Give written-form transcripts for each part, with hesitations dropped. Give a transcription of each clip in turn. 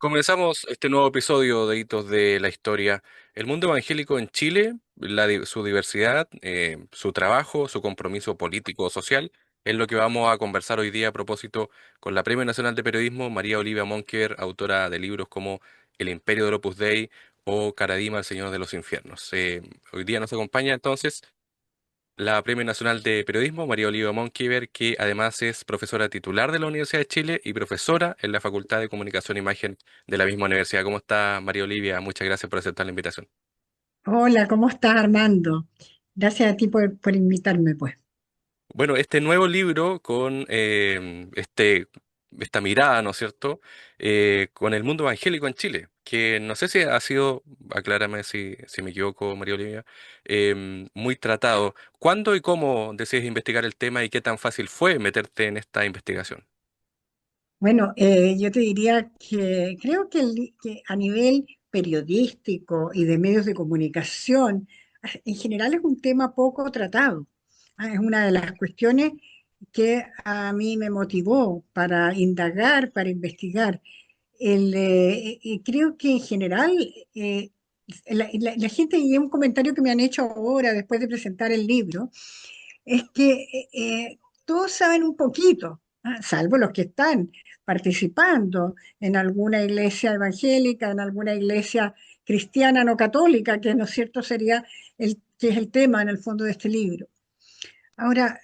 Comenzamos este nuevo episodio de Hitos de la Historia. El mundo evangélico en Chile, su diversidad, su trabajo, su compromiso político social, es lo que vamos a conversar hoy día a propósito con la Premio Nacional de Periodismo, María Olivia Monker, autora de libros como El Imperio del Opus Dei o Caradima, el Señor de los Infiernos. Hoy día nos acompaña entonces la Premio Nacional de Periodismo, María Olivia Monkever, que además es profesora titular de la Universidad de Chile y profesora en la Facultad de Comunicación e Imagen de la misma universidad. ¿Cómo está, María Olivia? Muchas gracias por aceptar la invitación. Hola, ¿cómo estás, Armando? Gracias a ti por invitarme, pues. Bueno, este nuevo libro con esta mirada, ¿no es cierto?, con el mundo evangélico en Chile, que no sé si ha sido, aclárame si me equivoco, María Olivia, muy tratado. ¿Cuándo y cómo decides investigar el tema y qué tan fácil fue meterte en esta investigación? Bueno, yo te diría que creo que a nivel periodístico y de medios de comunicación, en general es un tema poco tratado. Es una de las cuestiones que a mí me motivó para indagar, para investigar. Creo que en general eh, la gente, y es un comentario que me han hecho ahora después de presentar el libro, es que todos saben un poquito, ¿ah? Salvo los que están participando en alguna iglesia evangélica, en alguna iglesia cristiana no católica, que no es cierto sería que es el tema en el fondo de este libro. Ahora,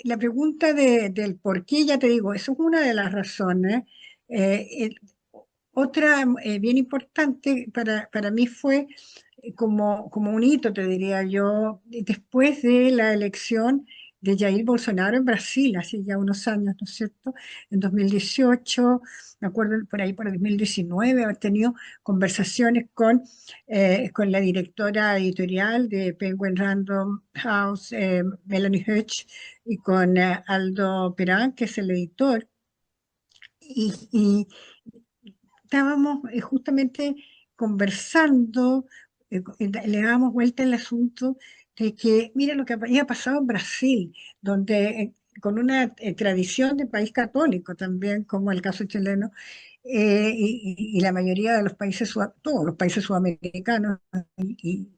la pregunta del por qué, ya te digo, eso es una de las razones. Eh, el- Otra bien importante para mí fue como un hito, te diría yo, después de la elección de Jair Bolsonaro en Brasil, hace ya unos años, ¿no es cierto? En 2018, me acuerdo por ahí por el 2019, haber tenido conversaciones con la directora editorial de Penguin Random House, Melanie Hedge, y con Aldo Perán, que es el editor, y estábamos justamente conversando, le dábamos vuelta al asunto de que, mira lo que había pasado en Brasil, donde con una tradición de país católico también, como el caso chileno, y la mayoría de los países, todos los países sudamericanos y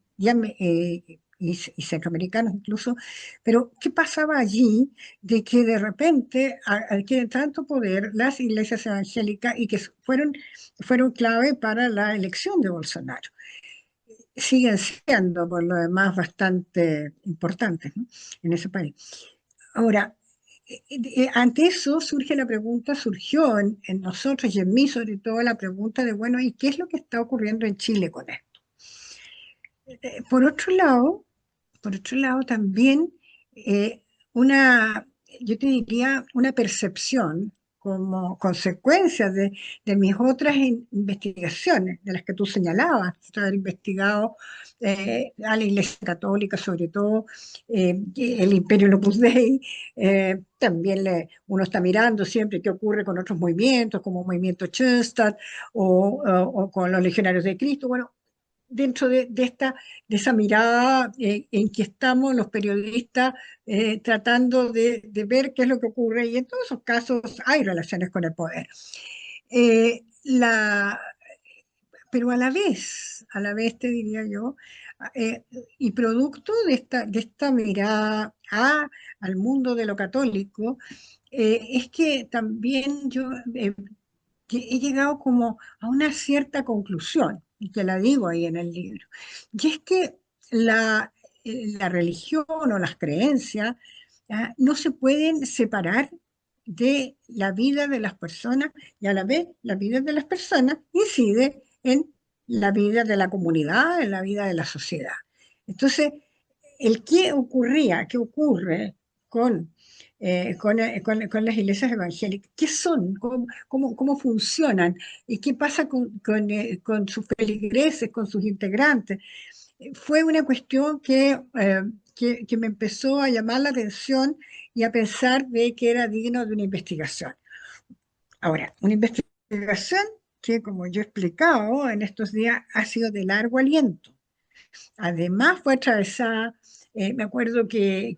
centroamericanos incluso, pero ¿qué pasaba allí de que de repente adquieren tanto poder las iglesias evangélicas y que fueron clave para la elección de Bolsonaro? Siguen siendo, por lo demás, bastante importantes, ¿no?, en ese país. Ahora, ante eso surge la pregunta, surgió en nosotros y en mí sobre todo la pregunta de, bueno, ¿y qué es lo que está ocurriendo en Chile con esto? Por otro lado, también eh, una, yo te diría, una percepción como consecuencia de mis otras investigaciones, de las que tú señalabas, de haber investigado a la Iglesia Católica, sobre todo el Imperio Opus Dei. También uno está mirando siempre qué ocurre con otros movimientos, como el movimiento Chestnut o con los Legionarios de Cristo. Bueno, dentro de esa mirada en que estamos los periodistas tratando de ver qué es lo que ocurre, y en todos esos casos hay relaciones con el poder. Eh, la, pero a la vez te diría yo, eh, y producto de esta mirada al mundo de lo católico, es que también yo que he llegado como a una cierta conclusión, y que la digo ahí en el libro, y es que la religión o las creencias no se pueden separar de la vida de las personas, y a la vez la vida de las personas incide en la vida de la comunidad, en la vida de la sociedad. Entonces, el qué ocurre con, con las iglesias evangélicas, qué son, cómo funcionan y qué pasa con sus feligreses, con sus integrantes. Fue una cuestión que me empezó a llamar la atención y a pensar de que era digno de una investigación. Ahora, una investigación que, como yo he explicado en estos días, ha sido de largo aliento. Además fue atravesada, me acuerdo que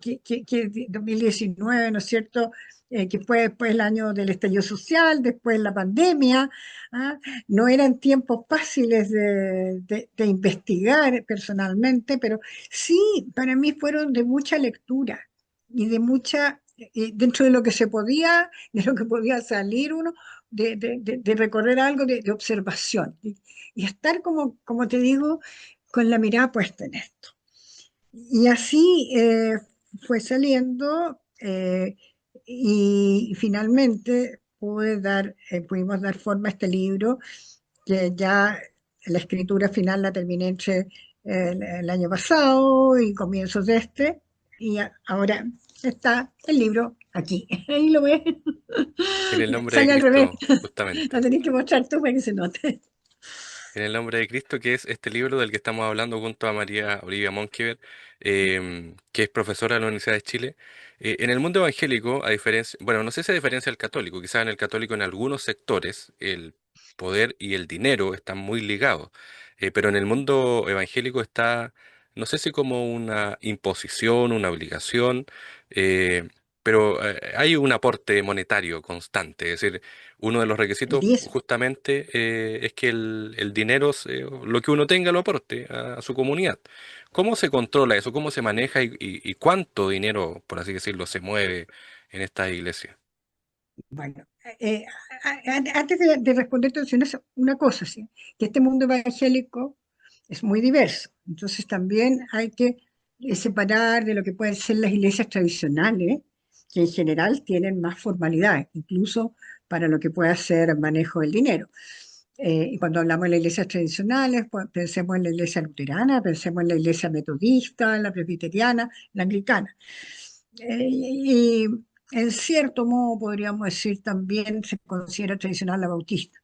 2019, ¿no es cierto? Que fue después el año del estallido social, después la pandemia, ¿ah? No eran tiempos fáciles de investigar personalmente, pero sí, para mí fueron de mucha lectura y de mucha, dentro de lo que se podía, de lo que podía salir uno, de recorrer algo de observación. Y estar como te digo, con la mirada puesta en esto. Y así fue saliendo y finalmente pudimos dar forma a este libro, que ya la escritura final la terminé entre el año pasado y comienzos de este, y ahora está el libro aquí. Ahí lo ves. En el nombre de Sale al revés. Cristo, Lo justamente. tenés que mostrar tú para que se note. En el nombre de Cristo, que es este libro del que estamos hablando junto a María Olivia Monkever, que es profesora de la Universidad de Chile. En el mundo evangélico, a diferencia, bueno, no sé si a diferencia del católico, quizás en el católico en algunos sectores el poder y el dinero están muy ligados. Pero en el mundo evangélico está, no sé si como una imposición, una obligación, eh, pero hay un aporte monetario constante, es decir, uno de los El requisitos 10. justamente es que el dinero, lo que uno tenga, lo aporte a su comunidad. ¿Cómo se controla eso? ¿Cómo se maneja y cuánto dinero, por así decirlo, se mueve en estas iglesias? Bueno, eh, antes de responderte una cosa, ¿sí? Que este mundo evangélico es muy diverso, entonces también hay que separar de lo que pueden ser las iglesias tradicionales, que en general tienen más formalidad, incluso para lo que pueda ser manejo del dinero. Y cuando hablamos de las iglesias tradicionales, pues, pensemos en la iglesia luterana, pensemos en la iglesia metodista, la presbiteriana, la anglicana. Y en cierto modo podríamos decir también se considera tradicional la bautista.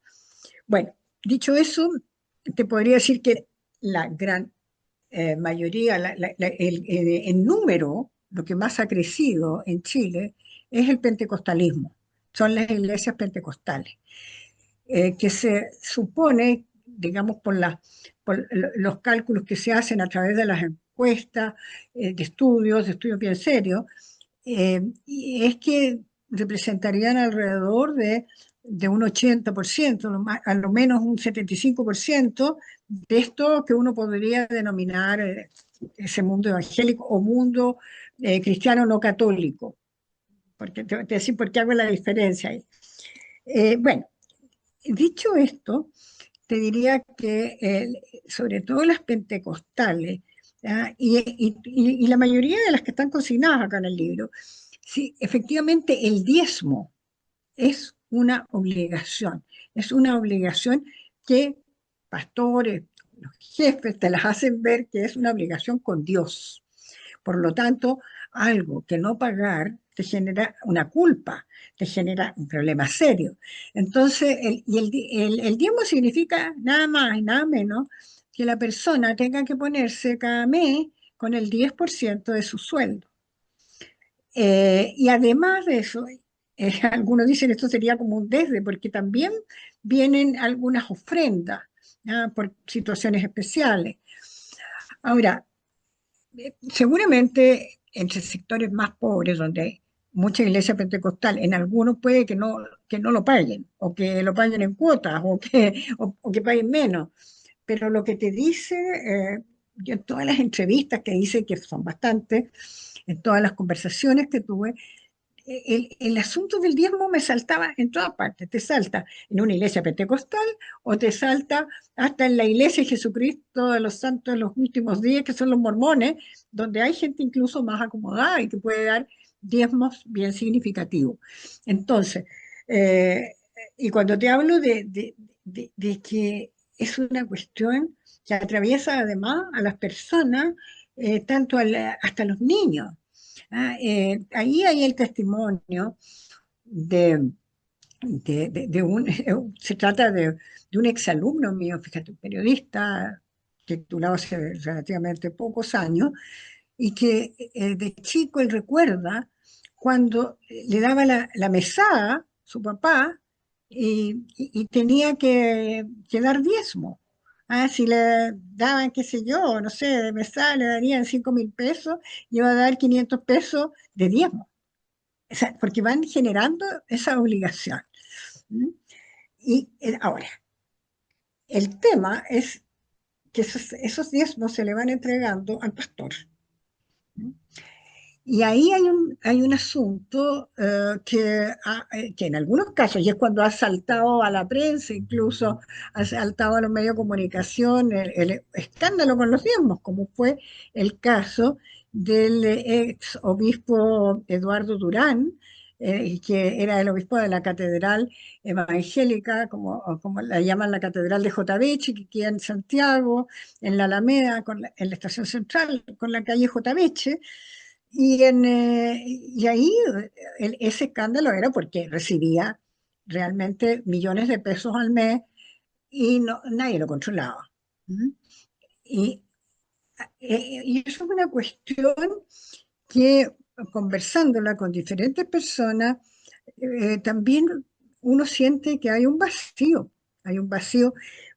Bueno, dicho eso, te podría decir que la gran mayoría, el número, lo que más ha crecido en Chile es el pentecostalismo, son las iglesias pentecostales, que se supone, digamos, por los cálculos que se hacen a través de las encuestas, de estudios bien serios, y es que representarían alrededor de un 80%, a lo menos un 75% de esto que uno podría denominar ese mundo evangélico o mundo cristiano no católico. Porque te voy a decir por qué hago la diferencia ahí. Bueno, dicho esto, te diría que sobre todo las pentecostales, ¿ya? Y la mayoría de las que están consignadas acá en el libro, sí, efectivamente el diezmo es una obligación que pastores, los jefes te las hacen ver que es una obligación con Dios. Por lo tanto, algo que no pagar te genera una culpa, te genera un problema serio. Entonces, el diezmo significa nada más y nada menos que la persona tenga que ponerse cada mes con el 10% de su sueldo. Y además de eso, algunos dicen esto sería como un desde, porque también vienen algunas ofrendas, ¿ya? Por situaciones especiales. Ahora, seguramente entre sectores más pobres, donde hay mucha iglesia pentecostal, en algunos puede que no lo paguen, o que lo paguen en cuotas, o que paguen menos. Pero lo que te dice, yo en todas las entrevistas que hice, que son bastantes, en todas las conversaciones que tuve, el asunto del diezmo me saltaba en todas partes. Te salta en una iglesia pentecostal o te salta hasta en la iglesia de Jesucristo de los Santos de los Últimos Días, que son los mormones, donde hay gente incluso más acomodada y que puede dar diezmos bien significativos. Entonces, eh, y cuando te hablo de que es una cuestión que atraviesa además a las personas, hasta los niños. Ahí hay el testimonio de, se trata de un exalumno mío, fíjate, un periodista titulado hace relativamente pocos años, y que de chico él recuerda cuando le daba la mesada su papá y tenía que dar diezmo. Si le daban, qué sé yo, no sé, de mesada le darían 5.000 pesos, y iba a dar 500 pesos de diezmo. O sea, porque van generando esa obligación. ¿Mm? Y ahora, el tema es que esos diezmos se le van entregando al pastor. ¿Mm? Y ahí hay un asunto que en algunos casos, y es cuando ha saltado a la prensa, incluso ha saltado a los medios de comunicación, el escándalo con los diezmos, como fue el caso del ex obispo Eduardo Durán, que era el obispo de la catedral evangélica, como la llaman la catedral de J. Beche, que queda en Santiago, en la Alameda, en la estación central, con la calle J. Beche. Y ahí ese escándalo era porque recibía realmente millones de pesos al mes y nadie lo controlaba. ¿Mm? Y, y eso es una cuestión que, conversándola con diferentes personas, también uno siente que hay un vacío,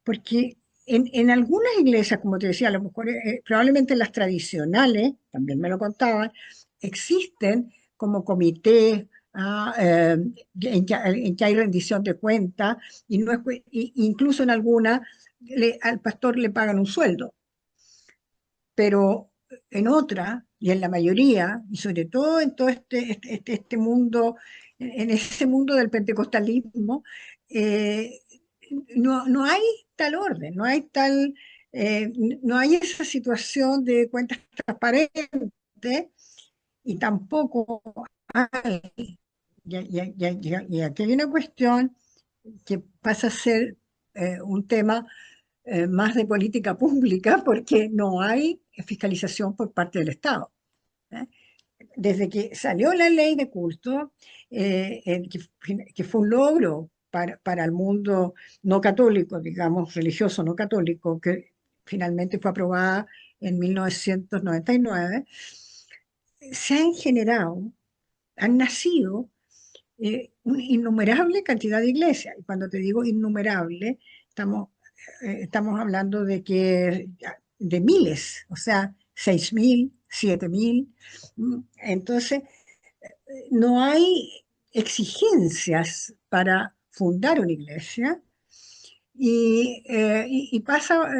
porque en algunas iglesias, como te decía, a lo mejor probablemente las tradicionales, también me lo contaban, existen como comités, en que hay rendición de cuentas, y no es, incluso en algunas al pastor le pagan un sueldo, pero en otra, y en la mayoría, y sobre todo en todo este mundo, en ese mundo del pentecostalismo, eh, no hay tal orden, no hay esa situación de cuentas transparentes, y tampoco hay, y aquí hay una cuestión que pasa a ser un tema más de política pública, porque no hay fiscalización por parte del Estado. ¿Eh? Desde que salió la ley de culto, que fue un logro para el mundo no católico, digamos, religioso no católico, que finalmente fue aprobada en 1999, se han generado, han nacido una innumerable cantidad de iglesias. Y cuando te digo innumerable, estamos hablando de miles, o sea, 6.000, 7.000. Entonces, no hay exigencias para fundar una iglesia,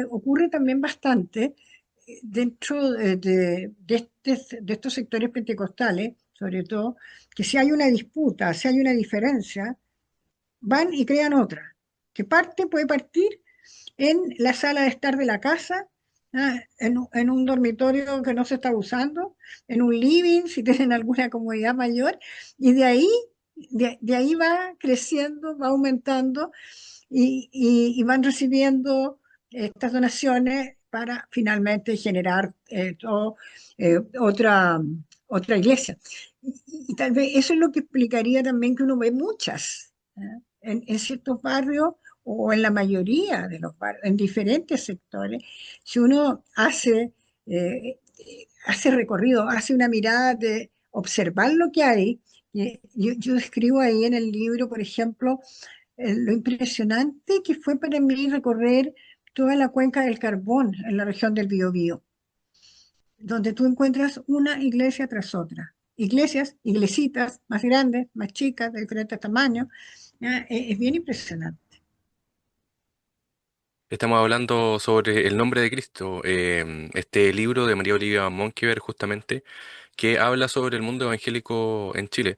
ocurre también bastante dentro de estos sectores pentecostales, sobre todo, que si hay una disputa, si hay una diferencia, van y crean otra, que puede partir en la sala de estar de la casa, en un dormitorio que no se está usando, en un living, si tienen alguna comodidad mayor, y de ahí va creciendo, va aumentando, y van recibiendo estas donaciones para finalmente generar otra iglesia. Y tal vez eso es lo que explicaría también que uno ve muchas, en ciertos barrios, o en la mayoría de los barrios, en diferentes sectores. Si uno hace recorrido, hace una mirada de observar lo que hay, yo escribo ahí en el libro, por ejemplo, lo impresionante que fue para mí recorrer toda la cuenca del Carbón en la región del Biobío, donde tú encuentras una iglesia tras otra. Iglesitas más grandes, más chicas, de diferentes tamaños. ¿Ya? Es bien impresionante. Estamos hablando sobre El nombre de Cristo, este libro de María Olivia Monkever, justamente, que habla sobre el mundo evangélico en Chile.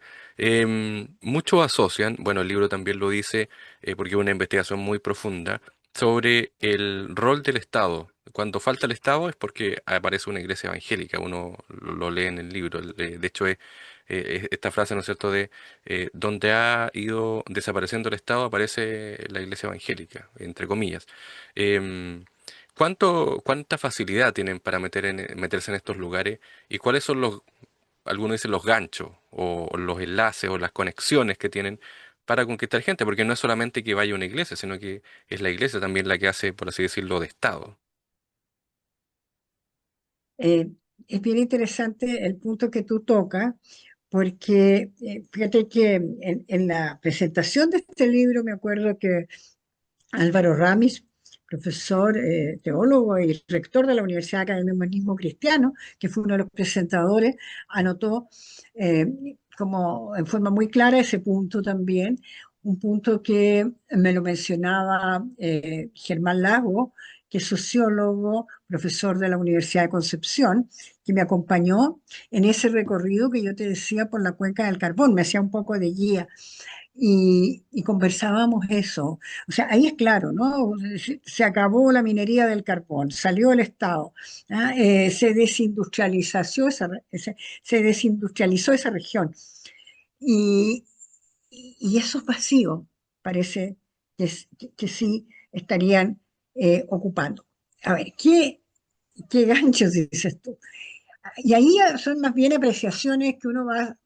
Muchos asocian, bueno, el libro también lo dice, porque es una investigación muy profunda, sobre el rol del Estado. Cuando falta el Estado es porque aparece una iglesia evangélica, uno lo lee en el libro. De hecho, esta frase, ¿no es cierto?, de donde ha ido desapareciendo el Estado, aparece la iglesia evangélica, entre comillas. Em, ¿Cuánta facilidad tienen para meterse en estos lugares y cuáles son algunos dicen los ganchos o los enlaces o las conexiones que tienen para conquistar gente? Porque no es solamente que vaya a una iglesia, sino que es la iglesia también la que hace, por así decirlo, de Estado. Eh, es bien interesante el punto que tú tocas, porque fíjate que en la presentación de este libro me acuerdo que Álvaro Ramis profesor teólogo y rector de la Universidad Academia de Humanismo Cristiano, que fue uno de los presentadores, anotó eh, como en forma muy clara ese punto también, un punto que me lo mencionaba Germán Lago, que es sociólogo, profesor de la Universidad de Concepción, que me acompañó en ese recorrido que yo te decía por la cuenca del Carbón, me hacía un poco de guía y conversábamos eso. O sea, ahí es claro, ¿no? Se acabó la minería del carbón, salió el Estado, ¿ah? Se desindustrializó se desindustrializó esa región. Y, y esos vacíos parece que sí estarían ocupando. A ver, ¿qué ganchos dices tú? Y ahí son más bien apreciaciones que uno va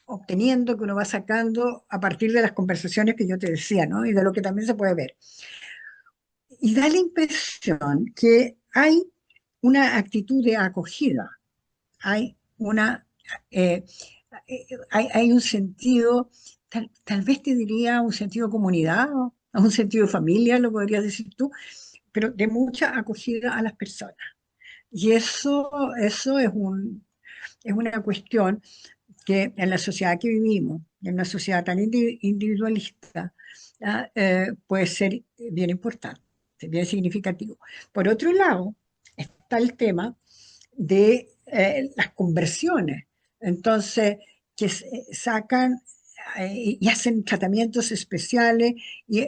obteniendo, que uno va sacando a partir de las conversaciones que yo te decía, ¿no? Y de lo que también se puede ver. Y da la impresión que hay una actitud de acogida, hay eh, hay un sentido, tal vez te diría un sentido de comunidad, ¿no? Un sentido de familia, lo podrías decir tú, pero de mucha acogida a las personas. Y eso es una cuestión que en la sociedad que vivimos, en una sociedad tan individualista, puede ser bien importante, bien significativo. Por otro lado, está el tema de las conversiones. Entonces, que sacan y hacen tratamientos especiales, y,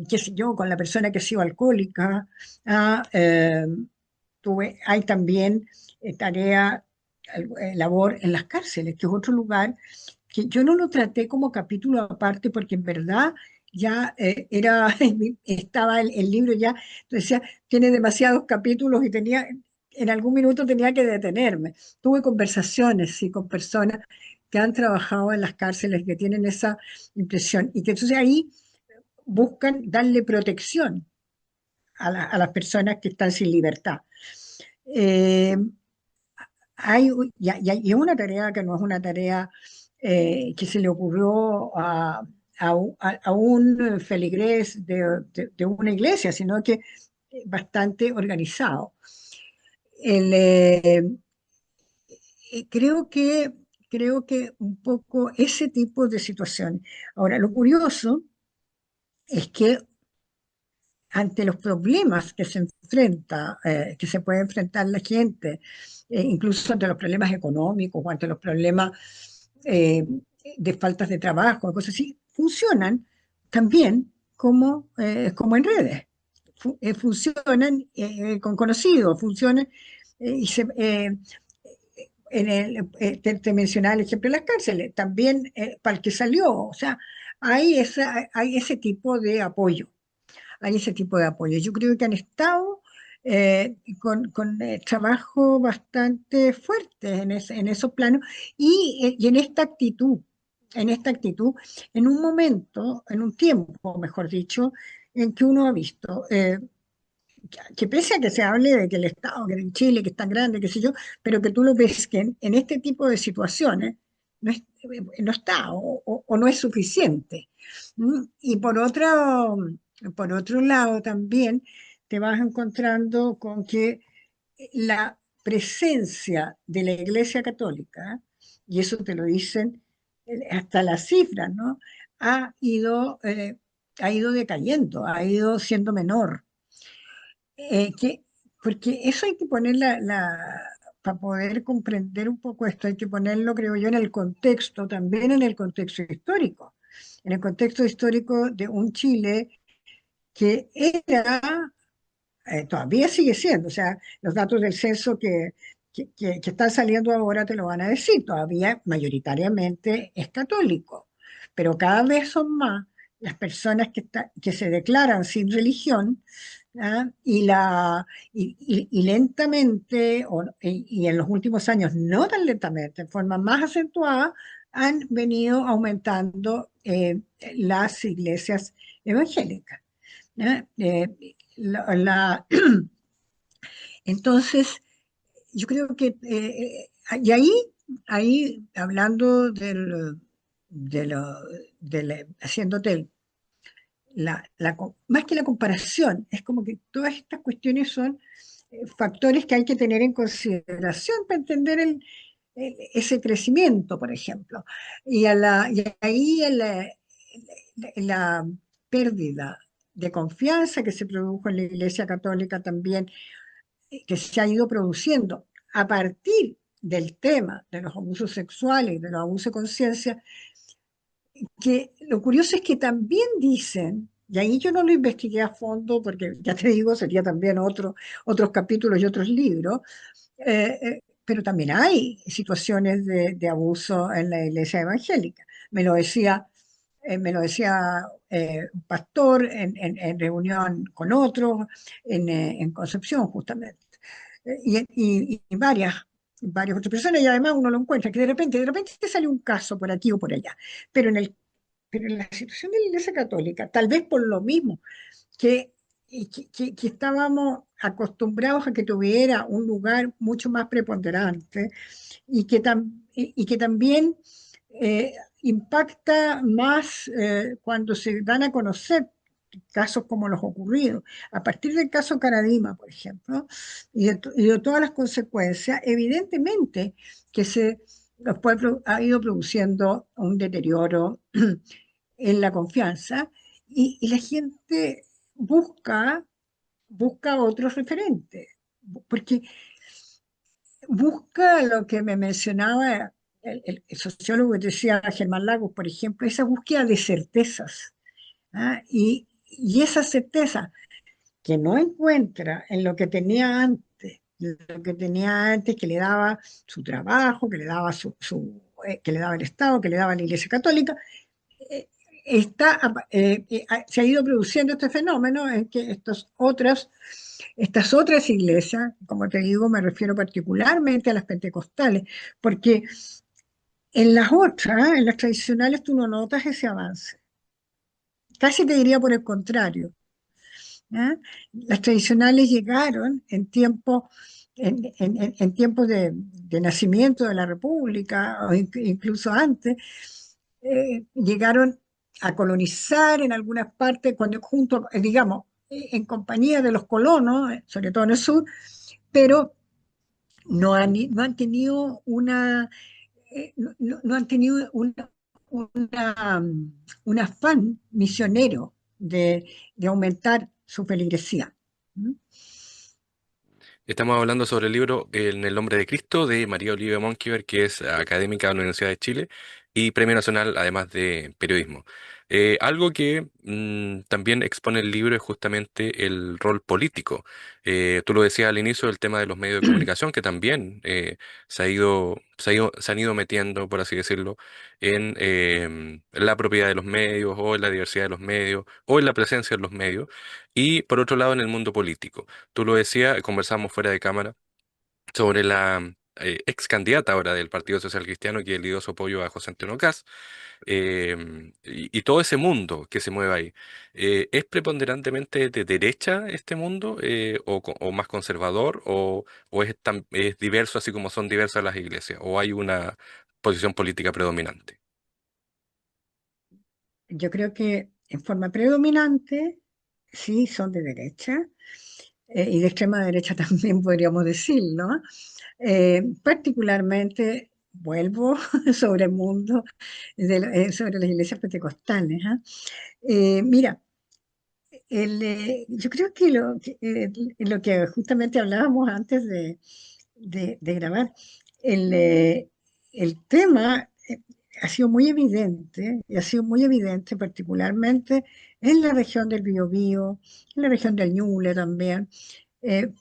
qué sé yo, con la persona que ha sido alcohólica. ah, eh, Hay también tarea, labor en las cárceles, que es otro lugar que yo no lo traté como capítulo aparte porque en verdad ya estaba el libro ya, decía, tiene demasiados capítulos y en algún minuto tenía que detenerme. Tuve conversaciones, sí, con personas que han trabajado en las cárceles, que tienen esa impresión y que entonces ahí buscan darle protección a las personas que están sin libertad. Eh, y es una tarea que no es una tarea que se le ocurrió a un feligrés de una iglesia, sino que bastante organizado. El, creo que, creo que un poco ese tipo de situaciones. Ahora, lo curioso es que ante los problemas que se enfrenta, que se puede enfrentar la gente, incluso ante los problemas económicos o ante los problemas eh, de faltas de trabajo, cosas así, funcionan también como en redes. Funcionan con conocidos, funcionan y te mencionaba el ejemplo de las cárceles, también para el que salió, o sea, hay ese tipo de apoyo, hay ese tipo de apoyo. Yo creo que han estado con trabajo bastante fuerte en esos planos y en esta actitud, en un momento, en un tiempo, mejor dicho, en que uno ha visto que pese a que se hable de que el Estado, que en Chile, que es tan grande, qué sé yo, pero que tú lo ves que en este tipo de situaciones no está o no es suficiente. Y por otro lado también te vas encontrando con que la presencia de la Iglesia Católica, y eso te lo dicen hasta las cifras, ¿no? Ha ido, eh, ha ido decayendo, ha ido siendo menor. Eh, que, Porque eso hay que para poder comprender un poco esto, hay que ponerlo, creo yo, en el contexto, también en el contexto histórico, en el contexto histórico de un Chile que era, todavía sigue siendo, o sea, los datos del censo que están saliendo ahora te lo van a decir, todavía mayoritariamente es católico, pero cada vez son más las personas que se declaran sin religión. ¿Ah? Y lentamente, y en los últimos años no tan lentamente, en forma más acentuada, han venido aumentando las iglesias evangélicas. ¿Ah? La- la- entonces, yo creo que, y ahí hablando haciéndote más que la comparación, es como que todas estas cuestiones son factores que hay que tener en consideración para entender ese crecimiento, por ejemplo. Y ahí la pérdida de confianza que se produjo en la Iglesia Católica también, que se ha ido produciendo a partir del tema de los abusos sexuales y de los abusos de conciencia, que lo curioso es que también dicen, y ahí yo no lo investigué a fondo porque ya te digo, sería también otros capítulos y otros libros, pero también hay situaciones de abuso en la iglesia evangélica. Me lo decía un pastor en reunión con otros en Concepción, justamente. Y varias otras personas, y además uno lo encuentra, que de repente te sale un caso por aquí o por allá. Pero en la situación de la Iglesia Católica, tal vez por lo mismo, que, que estábamos acostumbrados a que tuviera un lugar mucho más preponderante y que también impacta más cuando se dan a conocer casos como los ocurridos. A partir del caso Caradima, por ejemplo, y de todas las consecuencias, evidentemente que después ha ido produciendo un deterioro en la confianza y la gente busca, busca otros referentes, porque busca lo que me mencionaba el sociólogo que decía Germán Lagos, por ejemplo, esa búsqueda de certezas. ¿Ah? Y esa certeza que no encuentra en lo que tenía antes, que le daba su trabajo, que le daba que le daba el Estado, que le daba la Iglesia Católica, eh, se ha ido produciendo este fenómeno en que estas otras iglesias, como te digo, me refiero particularmente a las pentecostales, porque en las tradicionales, tú no notas ese avance. Casi te diría por el contrario. ¿Ya? Las tradicionales llegaron en tiempos de nacimiento de la República, o incluso antes, llegaron a colonizar en algunas partes, digamos, en compañía de los colonos, sobre todo en el sur, pero no han tenido no han tenido un afán misionero de aumentar su feligresía. ¿Mm? Estamos hablando sobre el libro En el nombre de Cristo de María Olivia Monkever, que es académica de la Universidad de Chile y Premio Nacional, además de periodismo. Algo que también expone el libro es justamente el rol político. Tú lo decías al inicio, el tema de los medios de comunicación, que también se han ido metiendo, por así decirlo, en la propiedad de los medios o en la diversidad de los medios o en la presencia de los medios. Y por otro lado, en el mundo político. Tú lo decías, conversamos fuera de cámara sobre la ex candidata ahora del Partido Social Cristiano que le dio su apoyo a José Antonio Caz, y todo ese mundo que se mueve ahí. ¿Es preponderantemente de derecha este mundo, o más conservador, o es diverso así como son diversas las iglesias, o hay una posición política predominante? Yo creo que en forma predominante, sí, son de derecha, y de extrema derecha también podríamos decirlo. Particularmente, vuelvo sobre el mundo, sobre las iglesias pentecostales. ¿Ah? Mira, yo creo que lo que justamente hablábamos antes de grabar, el, eh, el tema ha sido muy evidente, y ha sido muy evidente particularmente en la región del Biobío, en la región del Ñuble también, eh,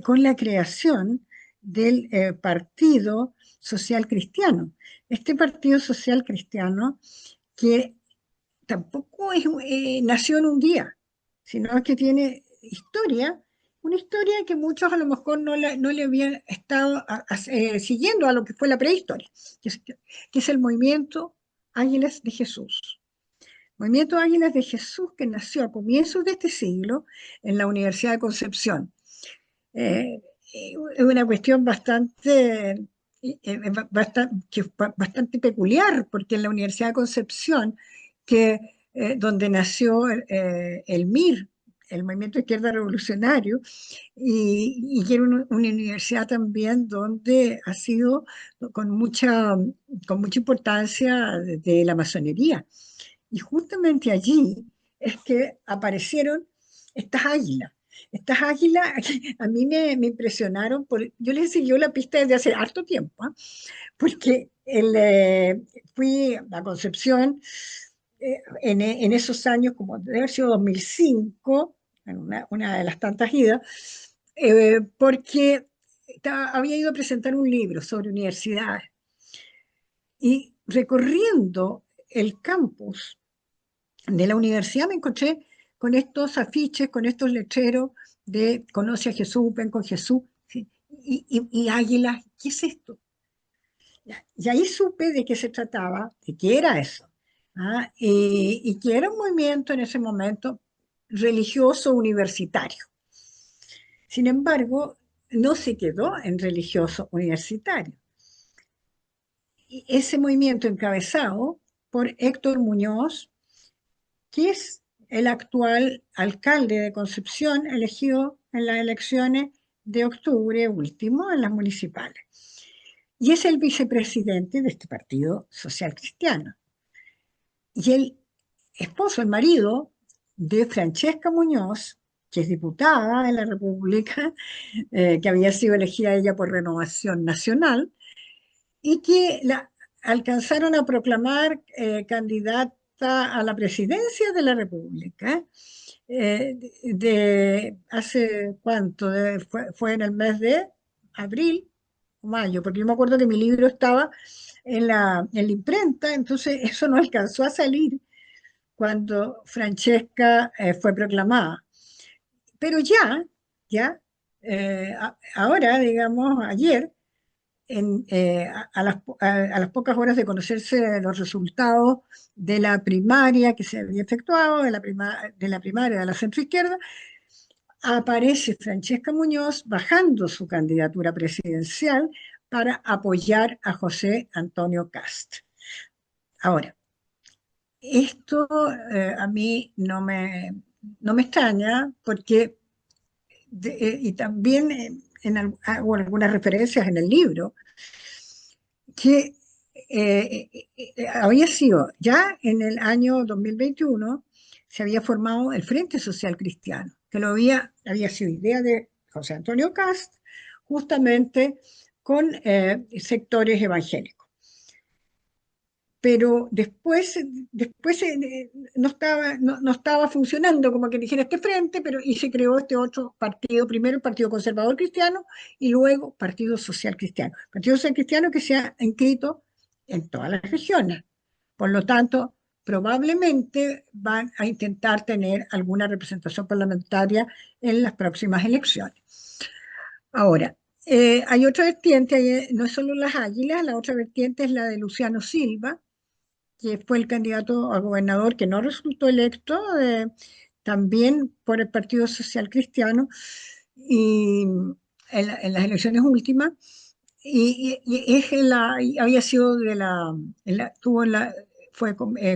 con la creación del Partido Social Cristiano. Este Partido Social Cristiano que tampoco nació en un día, sino que tiene una historia que muchos a lo mejor no le habían estado siguiendo a lo que fue la prehistoria, que es el movimiento Águilas de Jesús. Movimiento Águilas de Jesús que nació a comienzos de este siglo en la Universidad de Concepción. Eh, es una cuestión bastante peculiar, porque en la Universidad de Concepción, que donde nació el MIR, el Movimiento de Izquierda Revolucionario, y que era una universidad también donde ha sido con con mucha importancia de la masonería. Y justamente allí es que aparecieron estas águilas. Estas águilas a mí me impresionaron, yo les seguí la pista desde hace harto tiempo, ¿ah? Porque fui a Concepción en esos años, como debe haber sido 2005, en una de las tantas idas, porque había ido a presentar un libro sobre universidades y recorriendo el campus de la universidad me encontré con estos afiches, con estos letreros de Conoce a Jesús, ven con Jesús, ¿sí? Y águilas, ¿qué es esto? Y ahí supe de qué se trataba, de qué era eso, ¿ah? Y que era un movimiento en ese momento religioso universitario. Sin embargo, no se quedó en religioso universitario. Y ese movimiento encabezado por Héctor Muñoz, que es el actual alcalde de Concepción, elegido en las elecciones de octubre último en las municipales. Y es el vicepresidente de este Partido Social Cristiano. Y el esposo, el marido de Francesca Muñoz, que es diputada de la República, que había sido elegida ella por Renovación Nacional, y que la alcanzaron a proclamar candidata a la presidencia de la República, hace cuánto, fue en el mes de abril o mayo, porque yo me acuerdo que mi libro estaba en la imprenta, entonces eso no alcanzó a salir cuando Francesca fue proclamada. Pero ahora, digamos, ayer, a las pocas horas de conocerse los resultados de la primaria que se había efectuado, de la primaria de la centroizquierda, aparece Francesca Muñoz bajando su candidatura presidencial para apoyar a José Antonio Cast. Ahora, esto a mí no me extraña porque, y también hago algunas referencias en el libro, que había sido, ya en el año 2021, se había formado el Frente Social Cristiano, que había sido idea de José Antonio Cast, justamente con sectores evangélicos. Pero después no estaba funcionando como que dijera este frente, y se creó este otro partido, primero el Partido Conservador Cristiano y luego Partido Social Cristiano. Partido Social Cristiano que se ha inscrito en todas las regiones. Por lo tanto, probablemente van a intentar tener alguna representación parlamentaria en las próximas elecciones. Ahora, hay otra vertiente, no es solo las águilas, la otra vertiente es la de Luciano Silva, que fue el candidato a gobernador que no resultó electo, también por el Partido Social Cristiano, y en las elecciones últimas, y había sido tuvo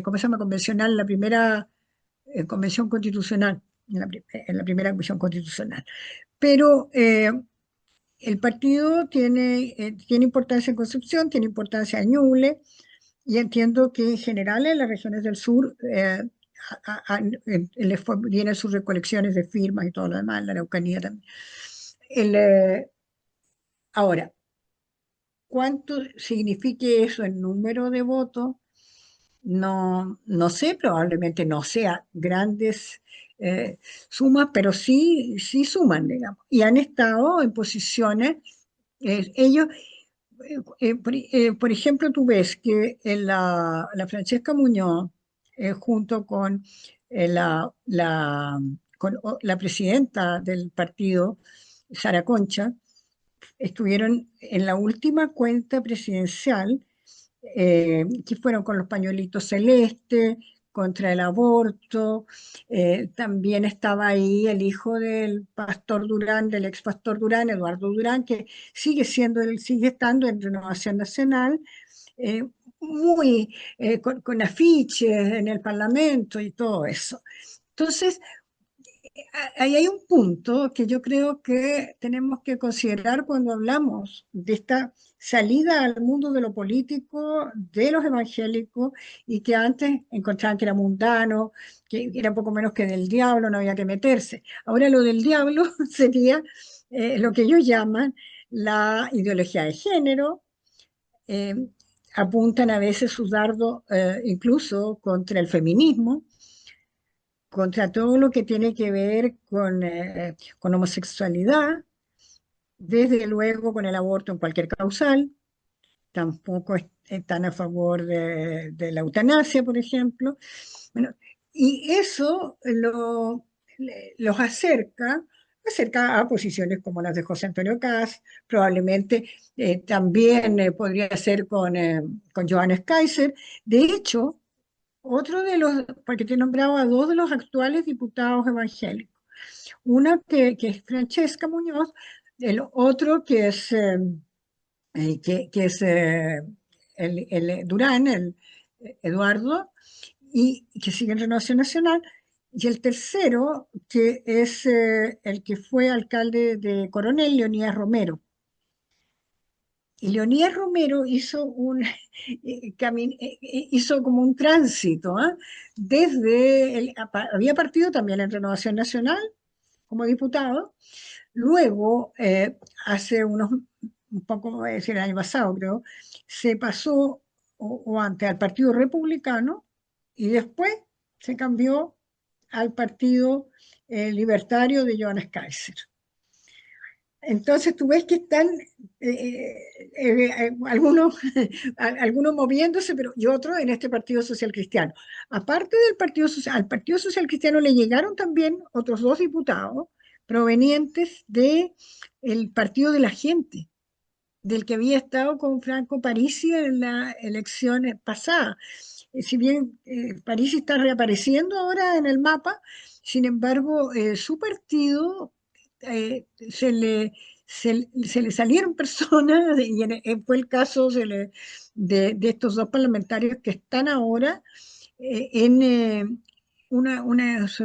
¿cómo se llama? Convencional, la primera convención constitucional, en la primera convención constitucional. Pero el partido tiene importancia en Concepción, tiene importancia en Ñuble, y entiendo que en general en las regiones del sur vienen sus recolecciones de firmas y todo lo demás, en la Araucanía también. Ahora, ¿cuánto signifique eso en número de votos? No sé, probablemente no sea grandes sumas, pero sí suman, digamos. Y han estado en posiciones, ellos por ejemplo, tú ves que la Francesca Muñoz, junto con, la presidenta del partido, Sara Concha, estuvieron en la última cuenta presidencial, que fueron con los pañuelitos celestes, contra el aborto. También estaba ahí el hijo del pastor Durán, del ex pastor Durán, Eduardo Durán, que sigue estando en Renovación Nacional. muy con afiches en el Parlamento y todo eso. Entonces, ahí hay un punto que yo creo que tenemos que considerar cuando hablamos de esta salida al mundo de lo político de los evangélicos y que antes encontraban que era mundano, que era poco menos que del diablo, no había que meterse. Ahora lo del diablo sería lo que ellos llaman la ideología de género. eh, Apuntan a veces sus dardos incluso contra el feminismo, contra todo lo que tiene que ver con homosexualidad, desde luego con el aborto en cualquier causal, tampoco están a favor de la eutanasia, por ejemplo. Bueno, y eso los acerca a posiciones como las de José Antonio Caz, probablemente también podría ser con Johannes Kaiser. De hecho, otro de los, porque te nombraba a dos de los actuales diputados evangélicos. Una que es Francesca Muñoz, el otro que es el Durán, el Eduardo, y que sigue en Renovación Nacional. Y el tercero, que es el que fue alcalde de Coronel, Leonidas Romero. Y Leonidas Romero hizo hizo como un tránsito, ¿ah? Había partido también en Renovación Nacional como diputado, luego hace un poco, voy a decir el año pasado creo, se pasó o antes al Partido Republicano y después se cambió al Partido Libertario de Johannes Kaiser. Entonces tú ves que están algunos, algunos moviéndose pero, y otros en este Partido Social Cristiano. Aparte del Partido Social, al Partido Social Cristiano le llegaron también otros dos diputados provenientes del Partido de la Gente, del que había estado con Franco Parisi en la elección pasada. Si bien Parisi está reapareciendo ahora en el mapa, sin embargo, su partido eh, se le, se le salieron personas, y fue el caso de estos dos parlamentarios que están ahora en es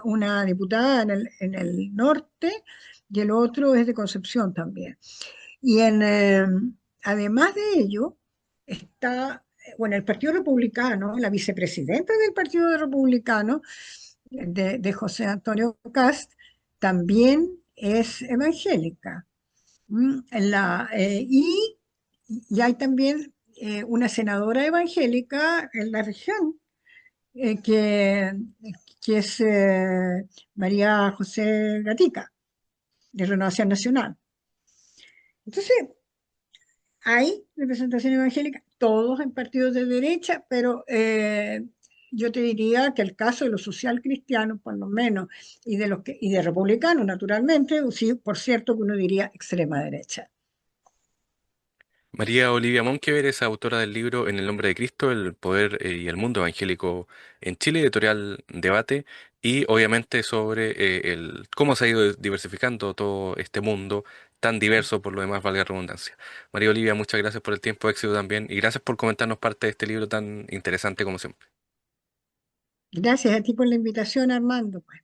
una diputada en el norte y el otro es de Concepción también. Y además de ello, está, bueno, el Partido Republicano, la vicepresidenta del Partido Republicano, de José Antonio Cast, también es evangélica. Y hay también una senadora evangélica en la región, eh, que, que es María José Gatica, de Renovación Nacional. Entonces, hay representación evangélica, todos en partidos de derecha, pero yo te diría que el caso de los social cristianos, por lo menos, y de republicanos, naturalmente, sí, por cierto, que uno diría extrema derecha. María Olivia Monkever es autora del libro En el nombre de Cristo, el poder y el mundo evangélico en Chile, editorial Debate, y obviamente sobre el cómo se ha ido diversificando todo este mundo tan diverso, por lo demás, valga la redundancia. María Olivia, muchas gracias por el tiempo, éxito también, y gracias por comentarnos parte de este libro tan interesante como siempre. Gracias a ti por la invitación, Armando. Pues.